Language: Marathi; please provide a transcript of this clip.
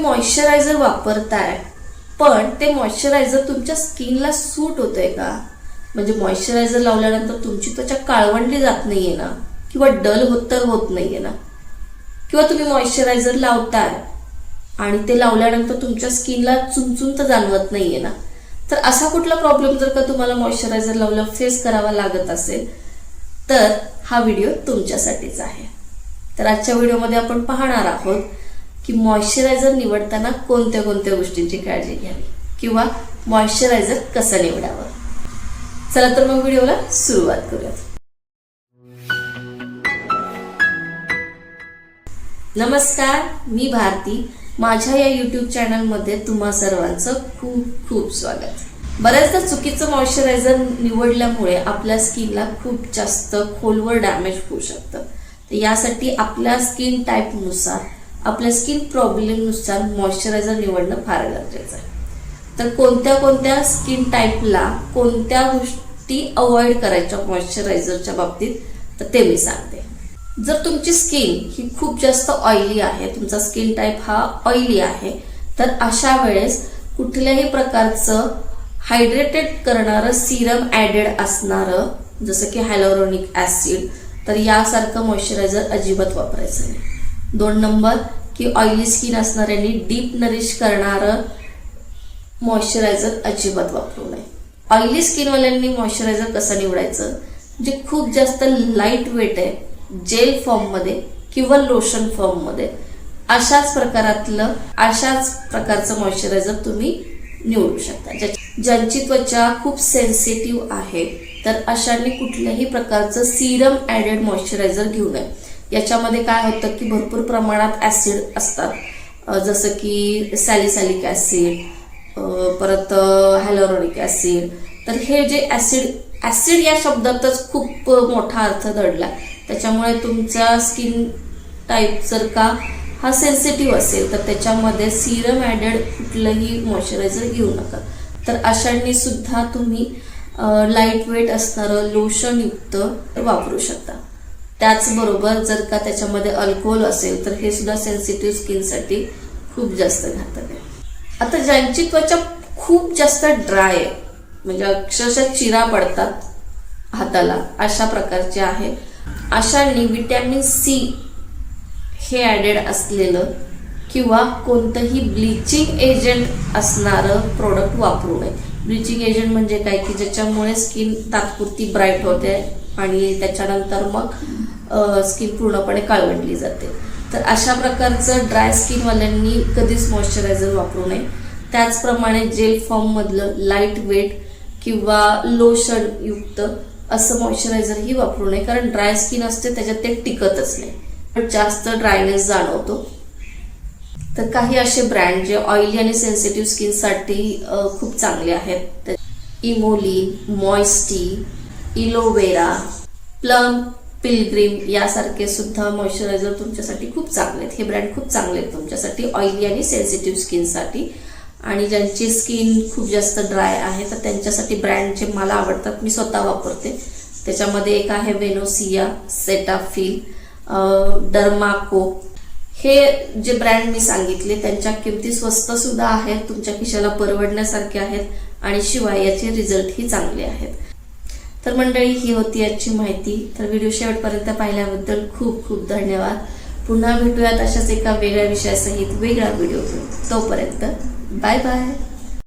मॉइश्चरायझर वापरताय पण ते मॉइश्चरायझर तुमच्या स्किनला सूट होतंय का? म्हणजे मॉइश्चरायझर लावल्यानंतर तुमची त्वचा काळवंडली जात नाहीये ना, किंवा डल होत नाहीये ना, किंवा तुम्ही मॉइश्चरायझर लावताय आणि ते लावल्यानंतर तुमच्या स्किनला चुमचुम तर जाणवत नाहीये ना, तर असा कुठला प्रॉब्लेम जर का तुम्हाला मॉइश्चरायझर लावल्यावर फेस करावा लागत असेल तर हा व्हिडिओ तुमच्यासाठीच आहे. तर आजच्या व्हिडिओमध्ये आपण पाहणार आहोत की मॉइश्चरायझर निवडताना कोणत्या कोणत्या गोष्टींची काळजी घ्यावी किंवा मॉइश्चरायझर कसं निवडावं. चला तर मग व्हिडिओला सुरुवात करूया. नमस्कार, मी भारती. माझ्या या YouTube चॅनलमध्ये तुम्हा सर्वांचं खूप खूप स्वागत. बऱ्याचदा चुकीचं मॉइश्चरायझर निवडल्यामुळे आपल्या स्किनला खूप जास्त खोलवर डॅमेज होऊ शकतं. तर यासाठी आपल्या स्किन टाईपनुसार, आपल्या स्किन प्रॉब्लेमनुसार मॉइश्चरायझर निवडणं फार गरजेचं आहे. तर कोणत्या कोणत्या स्किन टाईपला कोणत्या गोष्टी अवॉइड करायच्या मॉइश्चरायझरच्या बाबतीत, तर ते मी सांगते. जर तुमची स्किन ही खूप जास्त ऑइली आहे, तुमचा स्किन टाईप हा ऑइली आहे, तर अशा वेळेस कुठल्याही प्रकारचं हायड्रेटेड करणारं सिरम ऍडेड असणारं जसं की हायलोरोनिक ऍसिड, तर यासारखं मॉइश्चरायझर अजिबात वापरायचं नाही. 2 नंबर की ऑइली स्किन असणाऱ्यांनी डीप नरिश करणारं मॉइश्चरायझर अजिबात वापरू नये. ऑइली स्किनवाल्यांनी मॉइश्चरायझर कसं निवडायचं, जे खूप जास्त लाईट वेट आहे, जेल फॉर्म मध्ये किंवा लोशन फॉर्म मध्ये, अशाच प्रकारचं मॉइश्चरायझर तुम्ही निवडू शकता. ज्यांची त्वचा खूप सेन्सिटिव्ह आहे तर अशांनी कुठल्याही प्रकारचं सिरम ऍडेड मॉइश्चरायझर घेऊ नये. याच्यामध्ये काय होतं की भरपूर प्रमाणात ऍसिड असतात, जसं की सॅलिसिलिक ऍसिड, परत हायलोरोनिक ऍसिड. तर हे जे ऍसिड या शब्दातच खूप मोठा अर्थ दडला. त्याच्यामुळे तुमचा स्किन टाईप जर का हा सेन्सिटिव्ह असेल तर त्याच्यामध्ये सिरम ऍडेड कुठलंही मॉइश्चरायझर घेऊ नका. तर अशांनी सुद्धा तुम्ही लाईट वेट असणारं लोशन युक्त वापरू शकता. त्याचबरोबर जर का त्याच्यामध्ये अल्कोहोल असेल तर हे सुद्धा सेन्सिटिव्ह स्किनसाठी खूप जास्त घातक आहे. आता ज्यांची त्वचा खूप जास्त ड्राय आहे, म्हणजे अक्षरशः चिरा पडतात हाताला, अशा प्रकारचे आहे, अशांनी विटॅमिन सी हे ऍडेड असलेलं किंवा कोणतंही ब्लिचिंग एजंट असणारं प्रोडक्ट वापरू नये. ब्लिचिंग एजंट म्हणजे काय की ज्याच्यामुळे स्किन तात्पुरती ब्राईट होते आणि त्याच्यानंतर मग स्किन पूर्णपणे काळवंडली जाते. तर अशा प्रकारचं ड्राय स्किनवाल्यांनी कधीच मॉइश्चरायझर वापरू नये. त्याचप्रमाणे जेल फॉर्म मधलं लाईट वेट किंवा लोशन युक्त असं मॉइश्चरायझरही वापरू नये, कारण ड्राय स्किन असते त्याच्यात ते टिकतच नाही, जास्त ड्रायनेस जाणवतो. तर काही असे ब्रँड जे ऑइली आणि सेन्सिटिव्ह स्किनसाठी खूप चांगले आहेत, इमोलिन, मॉइस्टी, इलोवेरा, प्लम, पिलग्रिम यासारखे सुद्धा मॉइश्चरायझर तुमच्यासाठी खूप चांगले आहेत. हे ब्रँड खूप चांगले आहेत तुमच्यासाठी ऑइली आणि सेन्सिटिव्ह स्किनसाठी. आणि ज्यांची स्किन खूप जास्त ड्राय आहे तर त्यांच्यासाठी ब्रँड जे मला आवडतात, मी स्वतः वापरते, त्याच्यामध्ये एक आहे वेनोसिया, सेटाफिल, डर्माको. हे जे ब्रँड मी सांगितले त्यांच्या किमती स्वस्त सुद्धा आहेत, तुमच्या खिशाला परवडण्यासारखे आहेत आणि शिवाय याचे रिझल्टही चांगले आहेत. तर मंडळी, ही होती आजची माहिती. तर व्हिडिओ शेवटपर्यंत पाहिल्याबद्दल खूप खूप धन्यवाद. पुन्हा भेटूयात अशाच एका वेगळ्या विषयासहित वेगळा व्हिडिओ. तोपर्यंत बाय बाय.